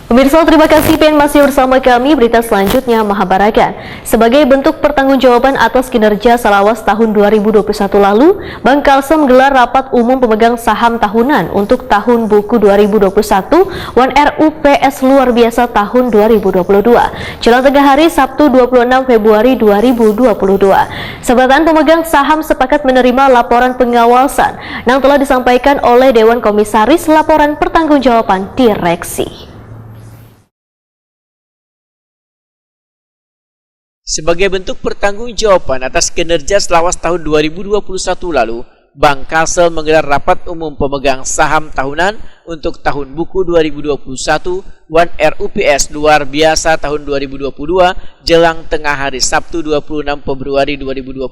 Pemirsa, terima kasih PN masih bersama kami. Berita selanjutnya, Mahabarakan. Sebagai bentuk pertanggungjawaban atas kinerja Salawas tahun 2021 lalu, Bank Kalsel menggelar rapat umum pemegang saham tahunan untuk tahun buku 2021 RUPS luar biasa tahun 2022. Jelang tengah hari Sabtu 26 Februari 2022. Sebelatan pemegang saham sepakat menerima laporan pengawasan yang telah disampaikan oleh Dewan Komisaris Laporan Pertanggungjawaban Direksi. Sebagai bentuk pertanggungjawaban atas kinerja Salawas tahun 2021 lalu, Bank Kalsel menggelar rapat umum pemegang saham tahunan untuk tahun buku 2021 RUPS luar biasa tahun 2022 jelang tengah hari Sabtu 26 Februari 2022.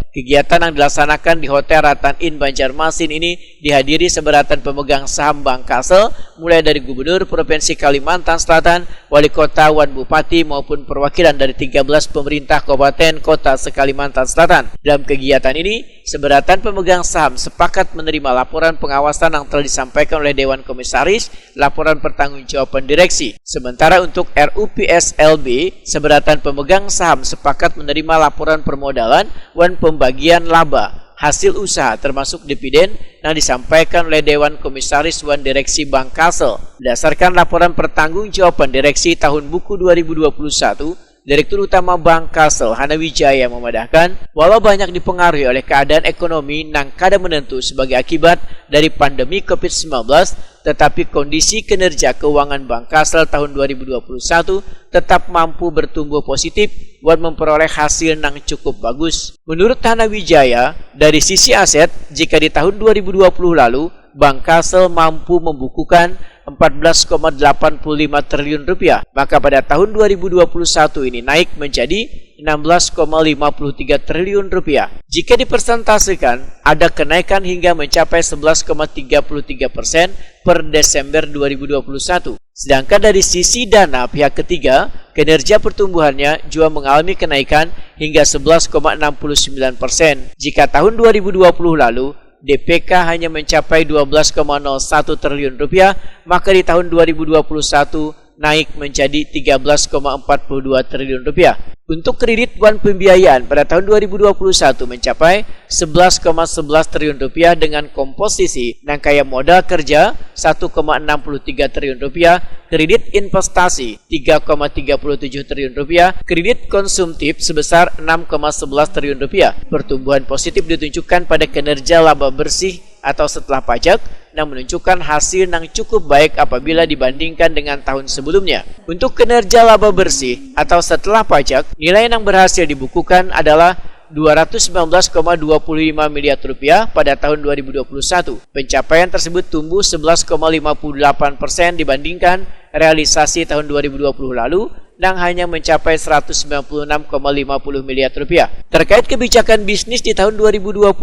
Kegiatan yang dilaksanakan di Hotel Ratan Inn Banjarmasin ini dihadiri seberatan pemegang saham Bank Kalsel mulai dari Gubernur Provinsi Kalimantan Selatan, Wali Kota, Wan Bupati maupun perwakilan dari 13 pemerintah kabupaten kota se-Kalimantan Selatan. Dalam kegiatan ini, seberatan pemegang saham sepakat menerima laporan pengawasan yang telah disampaikan oleh Dewan Komisaris Laporan Pertanggungjawaban Direksi. Sementara untuk RUPS LB, seberatan pemegang saham sepakat menerima laporan permodalan dan pembagian laba hasil usaha termasuk dividen yang disampaikan oleh Dewan Komisaris Wan Direksi Bank Kalsel. Berdasarkan laporan pertanggungjawaban Direksi tahun buku 2021, Direktur Utama Bank Kalsel Hana Wijaya memadahkan, walau banyak dipengaruhi oleh keadaan ekonomi yang kada menentu sebagai akibat dari pandemi COVID-19, tetapi kondisi kinerja keuangan Bank Kalsel tahun 2021 tetap mampu bertumbuh positif dan memperoleh hasil yang cukup bagus. Menurut Hana Wijaya, dari sisi aset, jika di tahun 2020 lalu, Bank Kalsel mampu membukukan 14,85 triliun rupiah, maka pada tahun 2021 ini naik menjadi 16,53 triliun rupiah. Jika dipersentasekan, ada kenaikan hingga mencapai 11,33% per Desember 2021. Sedangkan dari sisi dana pihak ketiga, kinerja pertumbuhannya juga mengalami kenaikan hingga 11,69%. Jika tahun 2020 lalu DPK hanya mencapai 12,01 triliun rupiah, maka di tahun 2021 naik menjadi 13,42 triliun rupiah. Untuk kredit dan pembiayaan pada tahun 2021 mencapai 11,11 triliun rupiah dengan komposisi rangkaian modal kerja 1,63 triliun rupiah, kredit investasi 3,37 triliun rupiah, kredit konsumtif sebesar 6,11 triliun rupiah. Pertumbuhan positif ditunjukkan pada kinerja laba bersih atau setelah pajak yang menunjukkan hasil yang cukup baik apabila dibandingkan dengan tahun sebelumnya. Untuk kinerja laba bersih atau setelah pajak, nilai yang berhasil dibukukan adalah 219,25 miliar rupiah pada tahun 2021. Pencapaian tersebut tumbuh 11,58% dibandingkan realisasi tahun 2020 lalu yang hanya mencapai 196,50 miliar rupiah. Terkait kebijakan bisnis di tahun 2022,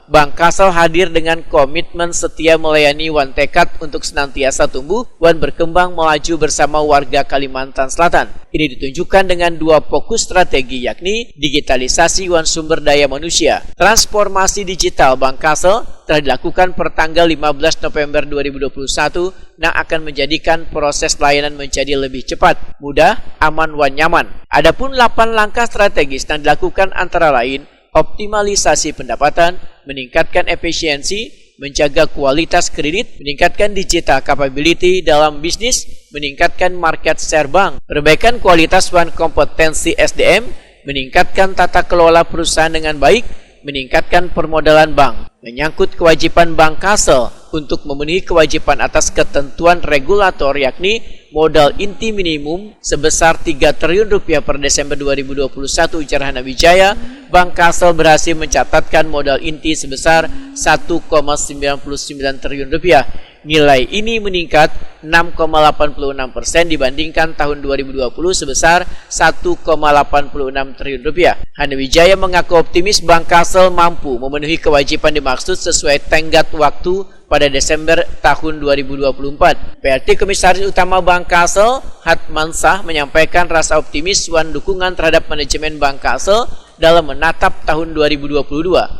Bank Kalsel hadir dengan komitmen setia melayani wan tekad untuk senantiasa tumbuh dan berkembang melaju bersama warga Kalimantan Selatan. Ini ditunjukkan dengan dua fokus strategi, yakni digitalisasi wan sumber daya manusia. Transformasi digital Bank Kalsel telah dilakukan per tanggal 15 November 2021 yang akan menjadikan proses layanan menjadi lebih cepat, mudah, aman, dan nyaman. Adapun 8 langkah strategis yang dilakukan antara lain optimalisasi pendapatan, meningkatkan efisiensi, menjaga kualitas kredit, meningkatkan digital capability dalam bisnis, meningkatkan market share bank, perbaikan kualitas dan kompetensi SDM, meningkatkan tata kelola perusahaan dengan baik, meningkatkan permodalan bank. Menyangkut kewajiban Bank Kalsel untuk memenuhi kewajiban atas ketentuan regulator, yakni modal inti minimum sebesar 3 triliun rupiah per Desember 2021, ujar Hana Wijaya, Bank Kalsel berhasil mencatatkan modal inti sebesar 1,99 triliun rupiah. Nilai ini meningkat 6,86% dibandingkan tahun 2020 sebesar 1,86 triliun rupiah. Hana Wijaya mengaku optimis Bank Kalsel mampu memenuhi kewajiban dimaksud sesuai tenggat waktu pada Desember tahun 2024. PLT Komisaris Utama Bank Kalsel, Hatmansah, menyampaikan rasa optimis dan dukungan terhadap manajemen Bank Kalsel dalam menatap tahun 2022.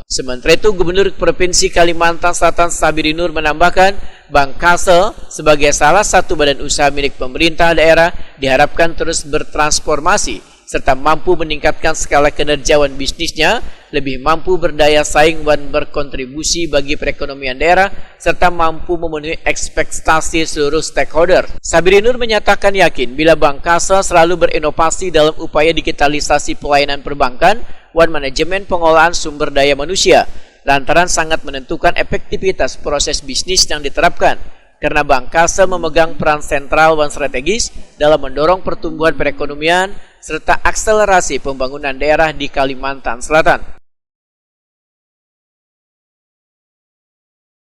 Sementara itu, Gubernur Provinsi Kalimantan Selatan Sabiri Nur menambahkan, Bank Kalsel sebagai salah satu badan usaha milik pemerintah daerah diharapkan terus bertransformasi serta mampu meningkatkan skala kinerjaan bisnisnya, lebih mampu berdaya saing dan berkontribusi bagi perekonomian daerah, serta mampu memenuhi ekspektasi seluruh stakeholder. Sabiri Nur menyatakan yakin bila Bank Kalsel selalu berinovasi dalam upaya digitalisasi pelayanan perbankan dan manajemen pengolahan sumber daya manusia, lantaran sangat menentukan efektivitas proses bisnis yang diterapkan. Karena Bank Kalsel memegang peran sentral dan strategis dalam mendorong pertumbuhan perekonomian serta akselerasi pembangunan daerah di Kalimantan Selatan.